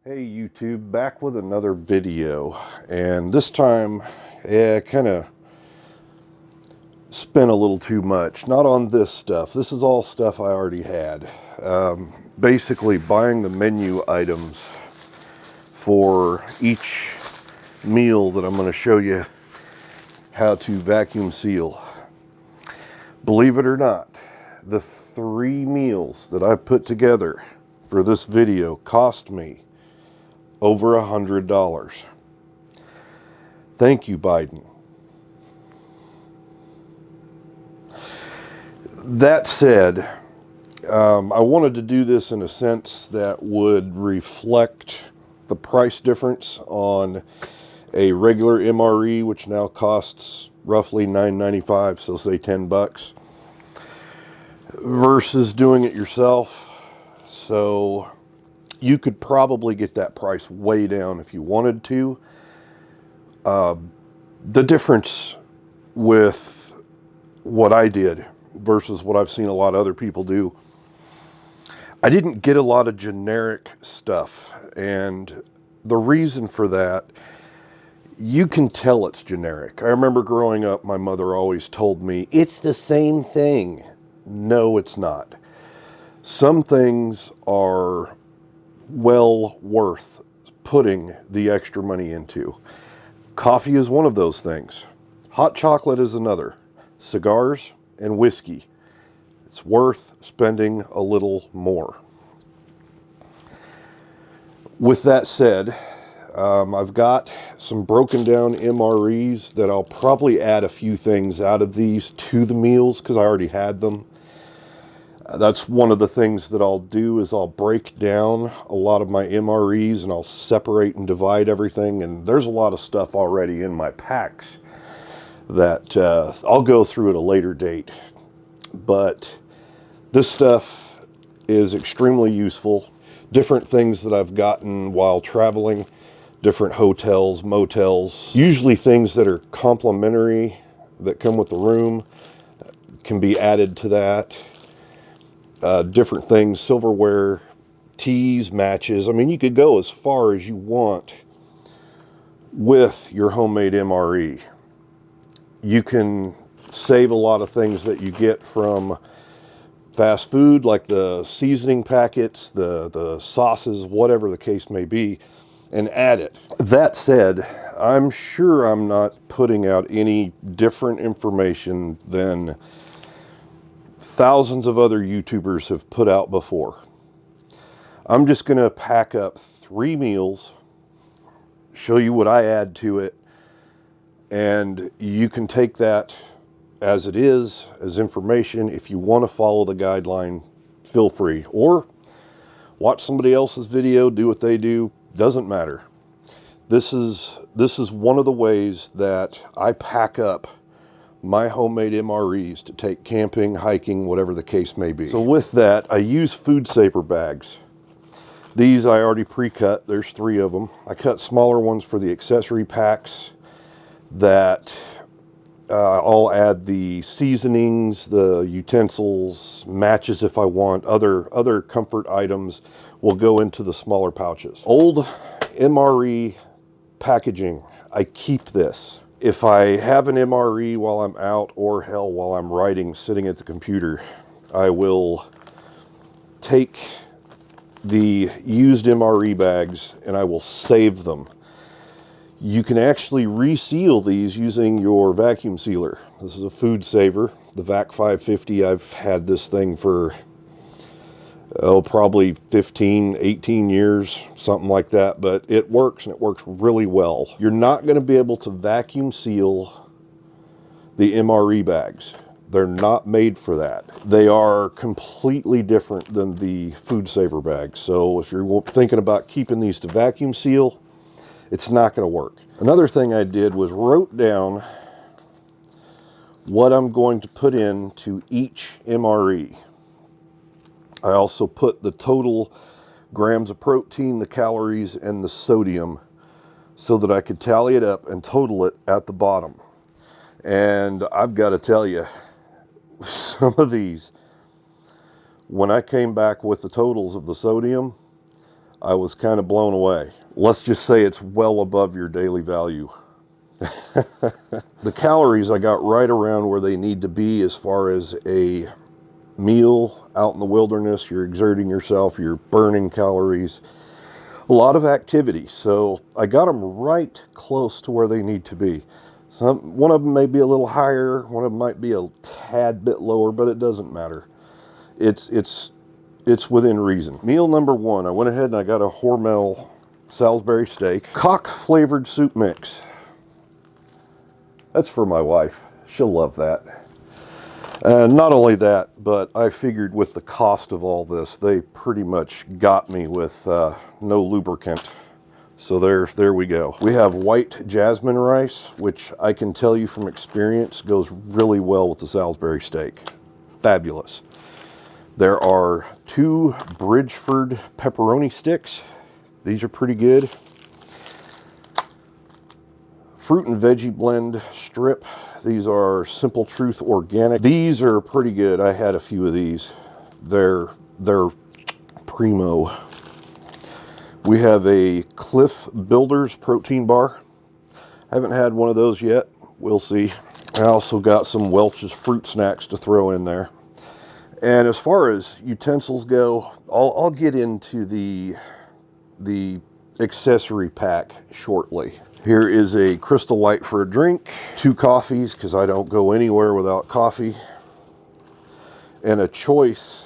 Hey YouTube, back with another video, and this time, I kind of spent a little too much. Not on this stuff. This is all stuff I already had. Basically buying the menu items for each meal that I'm going to show you how to vacuum seal. Believe it or not, the 3 meals that I put together for this video cost me over $100. Thank you, Biden. That said, I wanted to do this in a sense that would reflect the price difference on a regular MRE, which now costs roughly $9.95, so say $10, versus doing it yourself. So you could probably get that price way down if you wanted to. The difference with what I did versus what I've seen a lot of other people do, I didn't get a lot of generic stuff. And the reason for that, you can tell it's generic. I remember growing up, my mother always told me, it's the same thing. No, it's not. Some things are well worth putting the extra money into. Coffee is one of those things. Hot chocolate is another. Cigars and whiskey. It's worth spending a little more. With that said, I've got some broken down MREs that I'll probably add a few things out of these to the meals because I already had them. That's one of the things that I'll do is I'll break down a lot of my MREs and I'll separate and divide everything. And there's a lot of stuff already in my packs that I'll go through at a later date. But this stuff is extremely useful. Different things that I've gotten while traveling, different hotels, motels, usually things that are complimentary that come with the room can be added to that. Different things, silverware, teas, matches. I mean, you could go as far as you want with your homemade MRE. You can save a lot of things that you get from fast food, like the seasoning packets, the sauces, whatever the case may be, and add it. That said, I'm sure I'm not putting out any different information than thousands of other YouTubers have put out before. I'm just going to pack up 3 meals, show you what I add to it, and you can take that as it is, as information. If you want to follow the guideline, feel free. Or watch somebody else's video, do what they do, doesn't matter. This is one of the ways that I pack up my homemade MREs to take camping, hiking, whatever the case may be. So with that, I use food saver bags. These I already pre-cut. There's 3 of them. I cut smaller ones for the accessory packs that I'll add the seasonings, the utensils, matches if I want, other comfort items will go into the smaller pouches. Old MRE packaging, I keep this. If I have an MRE while I'm out, or hell, while I'm writing, sitting at the computer, I will take the used MRE bags and I will save them. You can actually reseal these using your vacuum sealer. This is a food saver, the VAC 550. I've had this thing for probably 15, 18 years, something like that, but it works, and it works really well. You're not going to be able to vacuum seal the MRE bags. They're not made for that. They are completely different than the food saver bags. So if you're thinking about keeping these to vacuum seal, it's not going to work. Another thing I did was wrote down what I'm going to put into each MRE. I also put the total grams of protein, the calories, and the sodium so that I could tally it up and total it at the bottom. And I've got to tell you, some of these, when I came back with the totals of the sodium, I was kind of blown away. Let's just say it's well above your daily value. The calories I got right around where they need to be as far as a meal out in the wilderness. You're exerting yourself, you're burning calories, a lot of activity. So I got them right close to where they need to be. One of them may be a little higher, one of them might be a tad bit lower, but it doesn't matter. It's within reason. Meal number one, I went ahead and I got a Hormel Salisbury steak, cock flavored soup mix. That's for my wife. She'll love that. And not only that, but I figured with the cost of all this, they pretty much got me with no lubricant. So there we go. We have white jasmine rice, which I can tell you from experience goes really well with the Salisbury steak. Fabulous. There are 2 Bridgeford pepperoni sticks. These are pretty good. Fruit and veggie blend strip. These are Simple Truth organic. These are pretty good. I had a few of these. They're primo. We have a Cliff Builders protein bar. I haven't had one of those yet. We'll see. I also got some Welch's fruit snacks to throw in there. And as far as utensils go, I'll get into the accessory pack shortly. Here is a Crystal Light for a drink, 2 coffees because I don't go anywhere without coffee, and a choice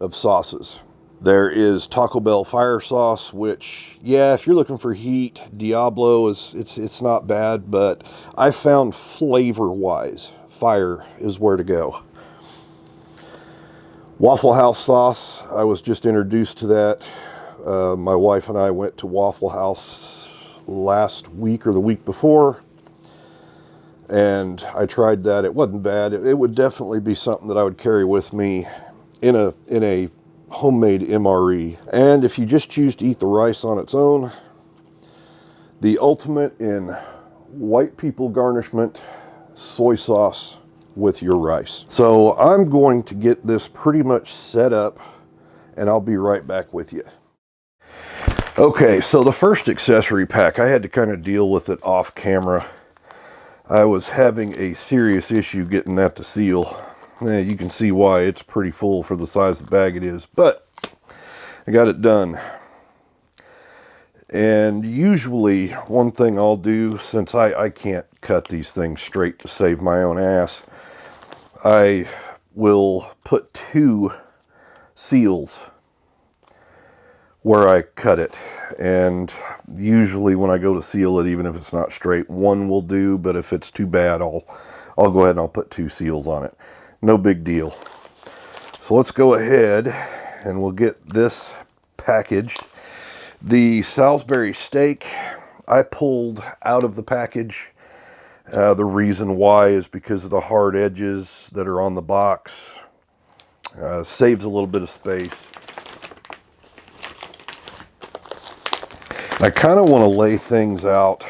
of sauces. There is Taco Bell fire sauce, which, yeah, if you're looking for heat, Diablo it's not bad, but I found flavor-wise, fire is where to go. Waffle House sauce, I was just introduced to that. My wife and I went to Waffle House last week or the week before, and I tried that. It wasn't bad. It would definitely be something that I would carry with me in a homemade MRE. And if you just choose to eat the rice on its own, the ultimate in white people garnishment, soy sauce with your rice. So I'm going to get this pretty much set up, and I'll be right back with you. Okay, so the first accessory pack, I had to kind of deal with it off camera. I was having a serious issue getting that to seal. You can see why. It's pretty full for the size of the bag it is, but I got it done. And usually one thing I'll do, since I can't cut these things straight to save my own ass, I will put 2 seals where I cut it. And usually when I go to seal it, even if it's not straight, 1 will do, but if it's too bad, I'll go ahead and I'll put 2 seals on it. No big deal. So let's go ahead and we'll get this packaged. The Salisbury steak I pulled out of the package. The reason why is because of the hard edges that are on the box. Saves a little bit of space. I kind of want to lay things out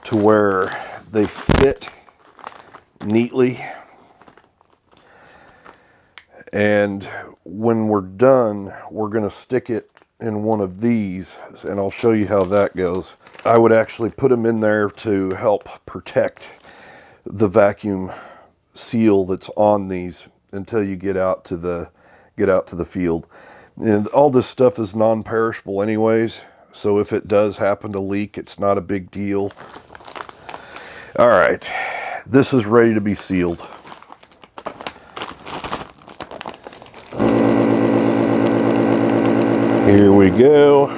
to where they fit neatly. And when we're done, we're going to stick it in one of these, and I'll show you how that goes. I would actually put them in there to help protect the vacuum seal that's on these until you get out to the field. And all this stuff is non-perishable anyways, so if it does happen to leak, it's not a big deal. All right, this is ready to be sealed. Here we go.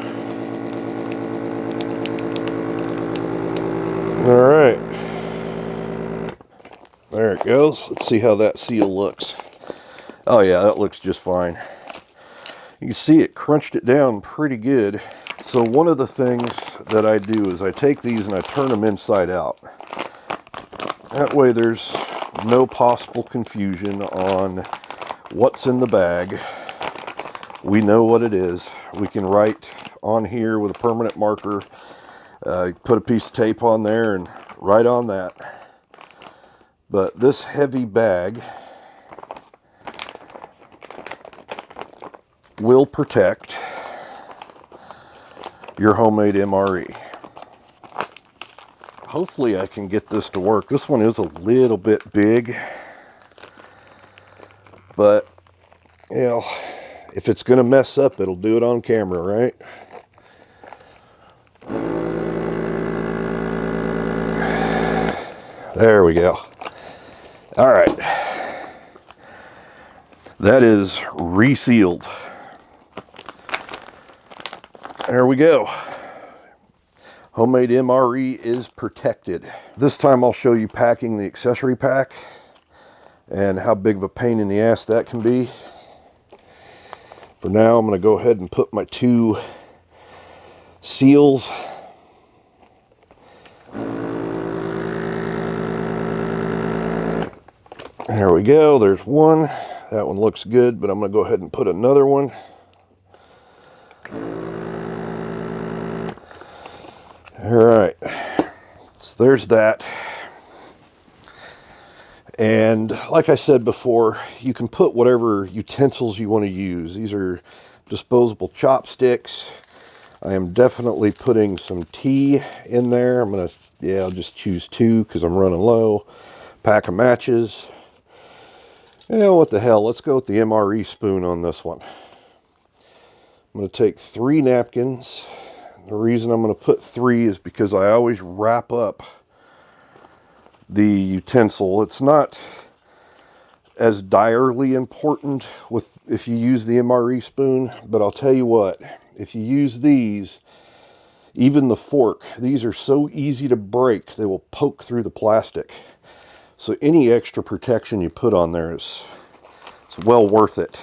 All right, there it goes. Let's see how that seal looks. Oh yeah, that looks just fine. You can see it crunched it down pretty good. So one of the things that I do is I take these and I turn them inside out. That way there's no possible confusion on what's in the bag. We know what it is. We can write on here with a permanent marker, put a piece of tape on there and write on that. But this heavy bag will protect your homemade MRE. Hopefully I can get this to work. This one is a little bit big, but you know, if it's gonna mess up, it'll do it on camera, right? There we go. All right. That is resealed. There we go. Homemade MRE is protected. This time I'll show you packing the accessory pack and how big of a pain in the ass that can be. For now, I'm going to go ahead and put my 2 seals. There we go. There's one. That one looks good, but I'm going to go ahead and put another one. All right. So there's that. And like I said before, you can put whatever utensils you want to use. These are disposable chopsticks. I am definitely putting some tea in there. I'm going to, I'll just choose 2 because I'm running low. Pack of matches. You know, what the hell, let's go with the MRE spoon on this one. I'm going to take 3 napkins. The reason I'm going to put 3 is because I always wrap up the utensil. It's not as direly important with if you use the MRE spoon, but I'll tell you what, if you use these, even the fork, these are so easy to break, they will poke through the plastic. So any extra protection you put on there is well worth it.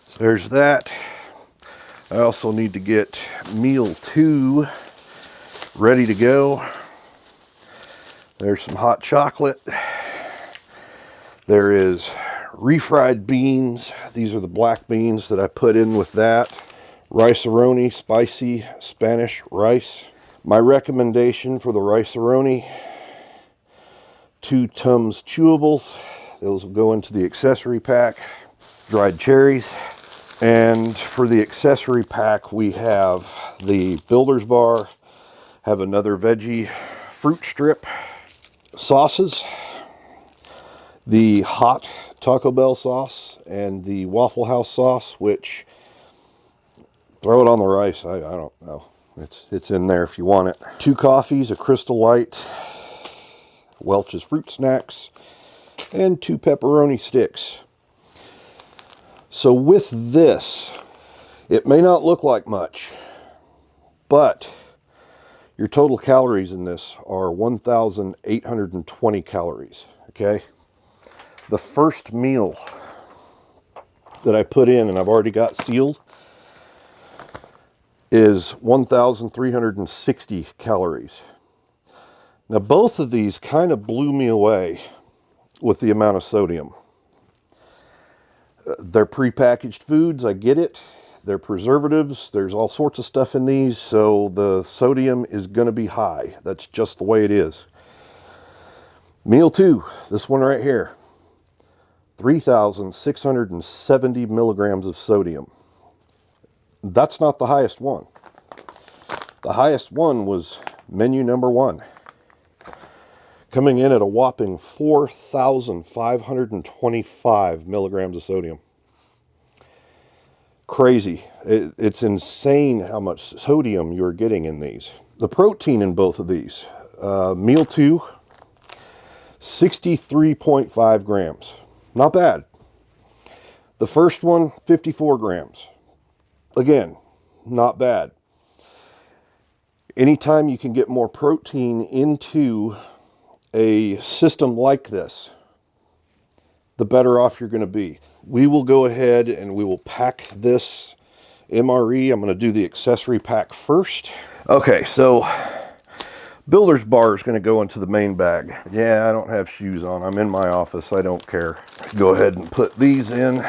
So there's that. I also need to get meal 2 ready to go. There's some hot chocolate. There is refried beans. These are the black beans that I put in with that. Rice-a-roni, spicy Spanish rice. My recommendation for the rice-a-roni, 2 Tums chewables. Those will go into the accessory pack. Dried cherries. And for the accessory pack, we have the Builder's Bar, have another veggie fruit strip, sauces, the hot Taco Bell sauce, and the Waffle House sauce, which, throw it on the rice. I don't know. It's in there if you want it. 2 coffees, a Crystal Light, Welch's Fruit Snacks, and 2 pepperoni sticks. So with this, it may not look like much, but your total calories in this are 1,820 calories, okay? The first meal that I put in, and I've already got sealed, is 1,360 calories. Now both of these kind of blew me away with the amount of sodium. They're prepackaged foods, I get it. They're preservatives, there's all sorts of stuff in these, so the sodium is going to be high. That's just the way it is. Meal 2, this one right here, 3,670 milligrams of sodium. That's not the highest one. The highest one was menu number 1, coming in at a whopping 4,525 milligrams of sodium. Crazy. It's insane how much sodium you're getting in these. The protein in both of these, meal 2, 63.5 grams. Not bad. The first one, 54 grams. Again, not bad. Anytime you can get more protein into a system like this, the better off you're going to be. We will go ahead and we will pack this MRE. I'm going to do the accessory pack first. Okay, so Builder's Bar is going to go into the main bag. Yeah, I don't have shoes on. I'm in my office. I don't care. Go ahead and put these in.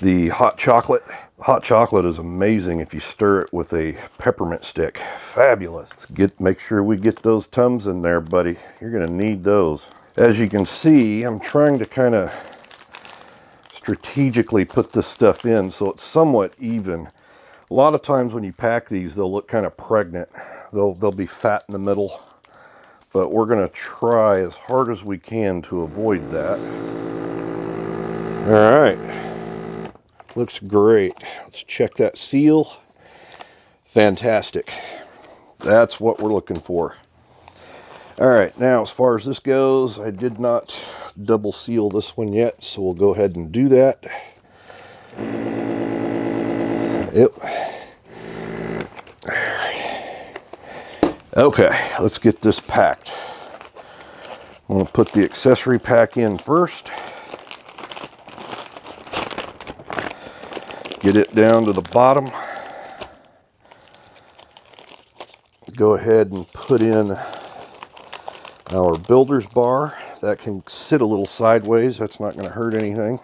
The hot chocolate. Hot chocolate is amazing if you stir it with a peppermint stick. Fabulous. Let's make sure we get those Tums in there, buddy. You're going to need those. As you can see, I'm trying to kind of strategically put this stuff in so it's somewhat even. A lot of times when you pack these, they'll look kind of pregnant. They'll be fat in the middle, but we're going to try as hard as we can to avoid that. All right, looks great. Let's check that seal. Fantastic. That's what we're looking for. All right, now as far as this goes, I did not double seal this one yet, so we'll go ahead and do that. Okay, let's get this packed. I'm going to put the accessory pack in first. Get it down to the bottom. Go ahead and put in our builder's bar. That can sit a little sideways. That's not going to hurt anything.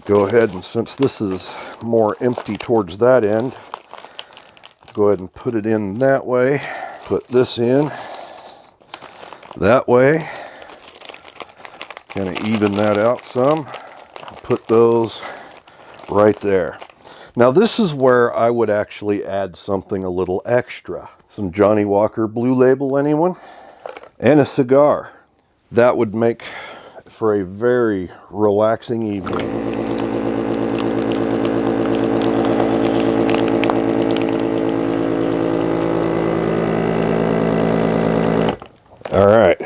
Go ahead and, since this is more empty towards that end, go ahead and put it in that way. Put this in that way. Kind of even that out some. Put those right there. Now this is where I would actually add something a little extra. Some Johnny Walker Blue Label, anyone? And a cigar. That would make for a very relaxing evening. All right.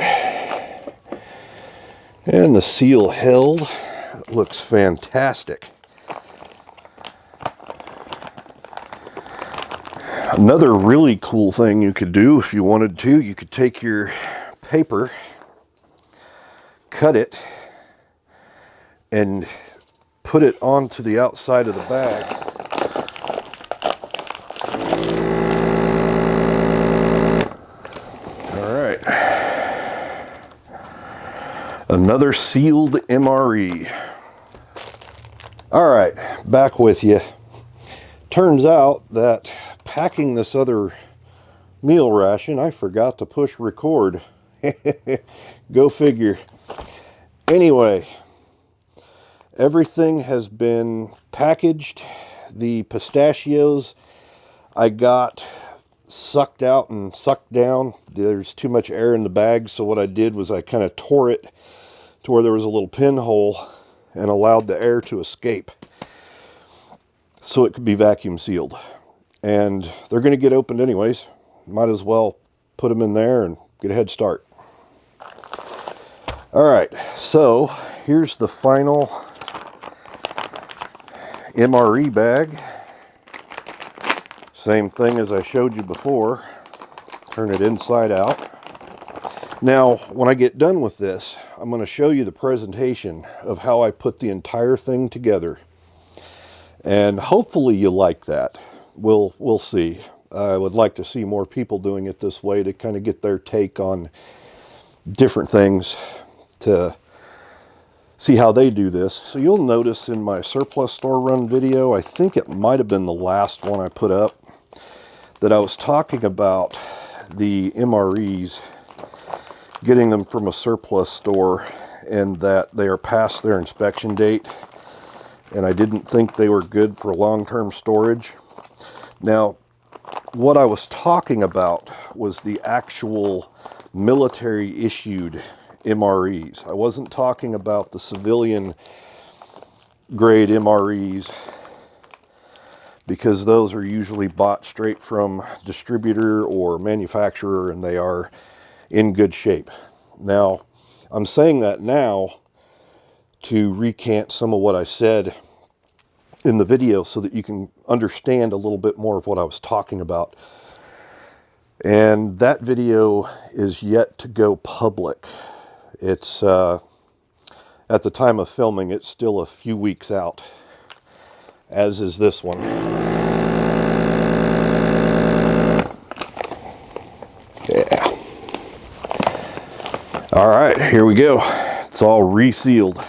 And the seal held. It looks fantastic. Another really cool thing you could do if you wanted to, you could take your paper, cut it, and put it onto the outside of the bag. All right. Another sealed MRE. All right, back with you. Turns out that packing this other meal ration, I forgot to push record. Go figure. Anyway, everything has been packaged. The pistachios I got sucked out and sucked down. There's too much air in the bag, so what I did was I kind of tore it to where there was a little pinhole and allowed the air to escape so it could be vacuum sealed. And they're going to get opened anyways. Might as well put them in there and get a head start. All right, so here's the final MRE bag. Same thing as I showed you before. Turn it inside out. Now, when I get done with this, I'm going to show you the presentation of how I put the entire thing together. And hopefully you like that. We'll see. I would like to see more people doing it this way to kind of get their take on different things, to see how they do this. So you'll notice in my surplus store run video, I think it might have been the last one I put up, that I was talking about the MREs, getting them from a surplus store, and that they are past their inspection date, and I didn't think they were good for long-term storage. Now, what I was talking about was the actual military issued MREs. I wasn't talking about the civilian grade MREs, because those are usually bought straight from distributor or manufacturer, and they are in good shape. Now, I'm saying that now to recant some of what I said in the video so that you can understand a little bit more of what I was talking about. And that video is yet to go public. It's, at the time of filming, it's still a few weeks out, as is this one. Yeah. All right, here we go. It's all resealed.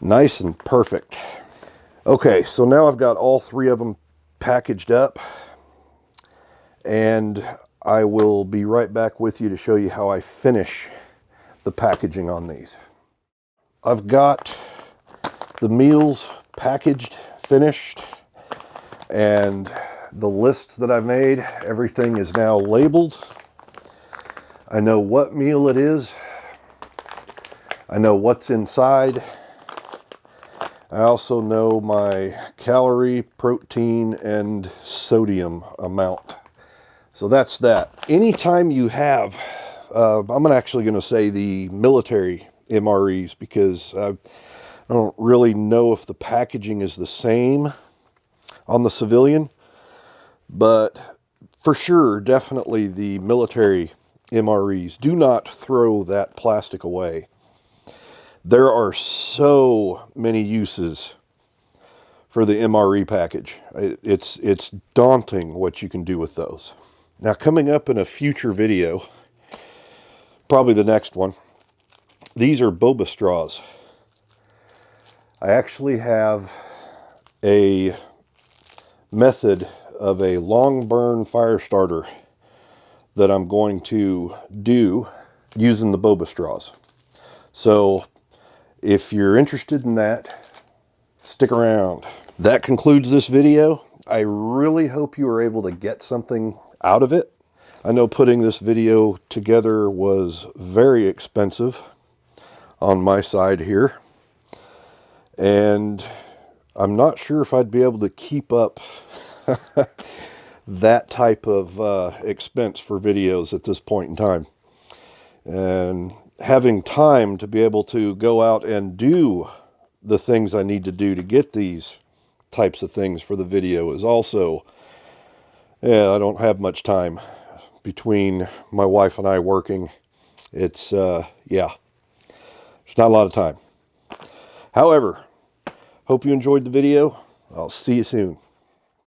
Nice and perfect. Okay, so now I've got all three of them packaged up, and I will be right back with you to show you how I finish the packaging on these. I've got the meals packaged, finished, and the lists that I made, everything is now labeled. I know what meal it is. I know what's inside. I also know my calorie, protein, and sodium amount. So that's that. Anytime you have, I'm actually going to say the military MREs, because I don't really know if the packaging is the same on the civilian, but for sure, definitely the military MREs. Do not throw that plastic away. There are so many uses for the MRE package. It's daunting what you can do with those. Now, coming up in a future video, probably the next one, these are boba straws. I actually have a method of a long burn fire starter that I'm going to do using the boba straws. So if you're interested in that, stick around. That concludes this video. I really hope you were able to get something out of it. I know putting this video together was very expensive on my side here, and I'm not sure if I'd be able to keep up that type of expense for videos at this point in time. And having time to be able to go out and do the things I need to do to get these types of things for the video is also, yeah, I don't have much time between my wife and I working. It's, yeah, there's not a lot of time. However, hope you enjoyed the video. I'll see you soon.